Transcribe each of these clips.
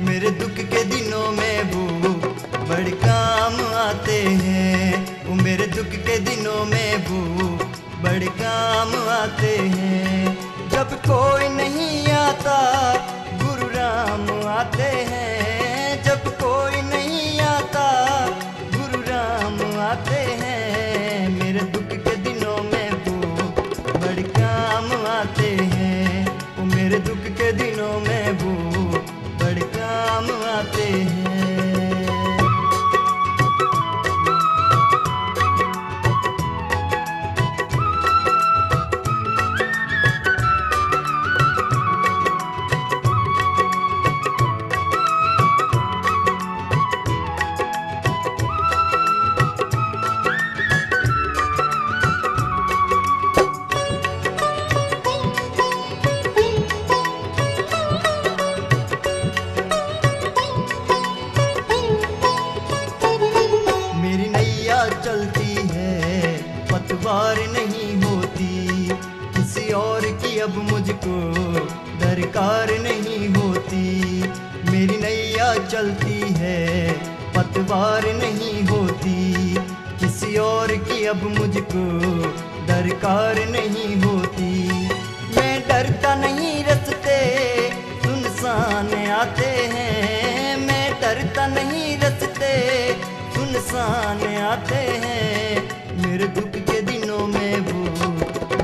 मेरे दुख के दिनों में वो बड़े काम आते हैं। वो मेरे दुख के दिनों में वो बड़े काम आते हैं। जब कोई नहीं आता गुरु राम आते हैं। जब कोई नहीं आता गुरु राम आते हैं। मेरे दुख के दिनों में वो बड़े काम आते हैं। वो मेरे दुख के दिनों में वो बड़े काम आते हैं। मेरी नैया चलती है पतवार नहीं होती। किसी और की अब मुझको दरकार नहीं होती। मेरी नैया चलती है पतवार नहीं होती। किसी और की अब मुझको दरकार नहीं होती। मैं डरता नहीं रस्ते सुनसान आते हैं। मैं डरता नहीं रस्ते सुनसान आते हैं। मेरे दुख के दिनों में वो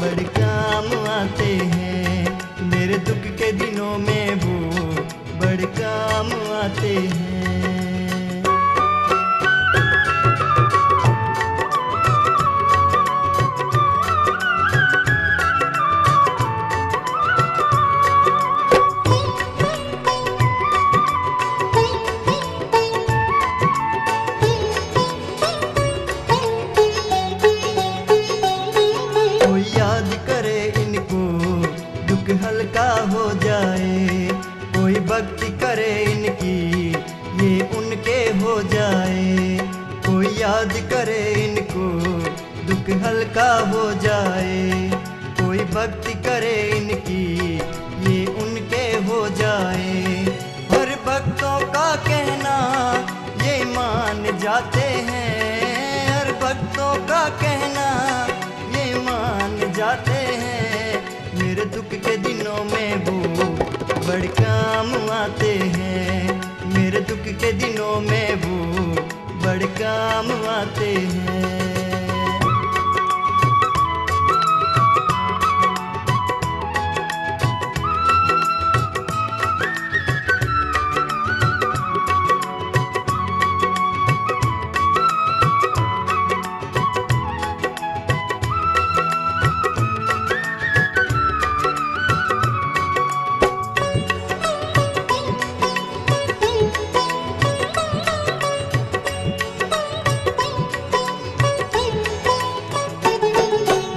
बड़े काम आते हैं। मेरे दुख के दिनों में वो बड़े काम आते हैं। कोई याद करे इनको दुख हल्का हो जाए। कोई भक्ति करे इनकी ये उनके हो जाए। कोई याद करे इनको दुख हल्का हो जाए। कोई भक्ति करे इनकी ये उनके हो जाए। हर भक्तों का कहना ये मान जाते हैं। हर भक्तों का कहना ये मान जाते हैं। मेरे दुख के दिनों में वो बड़े काम आते हैं। मेरे दुख के दिनों में वो बड़े काम आते हैं।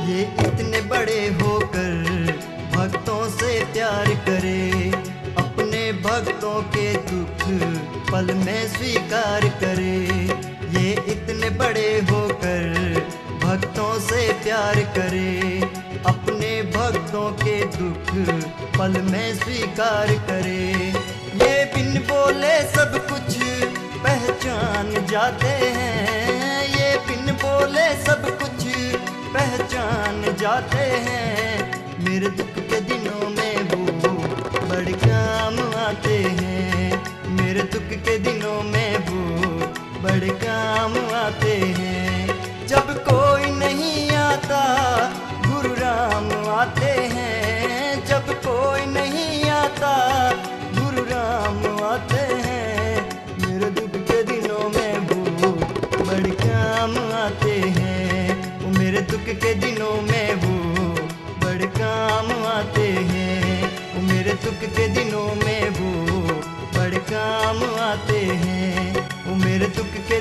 ये इतने बड़े होकर भक्तों से प्यार करे। अपने भक्तों के दुख पल में स्वीकार करे। ये इतने बड़े होकर भक्तों से प्यार करे। अपने भक्तों के दुख पल में स्वीकार करे। ये बिन बोले सब कुछ पहचान जाते हैं। ये बिन बोले सब कुछ पहचान जाते हैं। मेरे दुख के दिनों में वो बड़े काम आते हैं। मेरे दुख के दिनों में वो बड़े काम आते हैं। जब कोई नहीं आता गुरु राम आते हैं। जब कोई नहीं आता गुरु राम आते हैं। मेरे दुख के दिनों में वो बड़े काम आते हैं। वो मेरे दुख के दिनों में वो बड़े काम आते हैं। वो मेरे दुख के दिनों में वो बड़े काम आते हैं। वो मेरे दुख के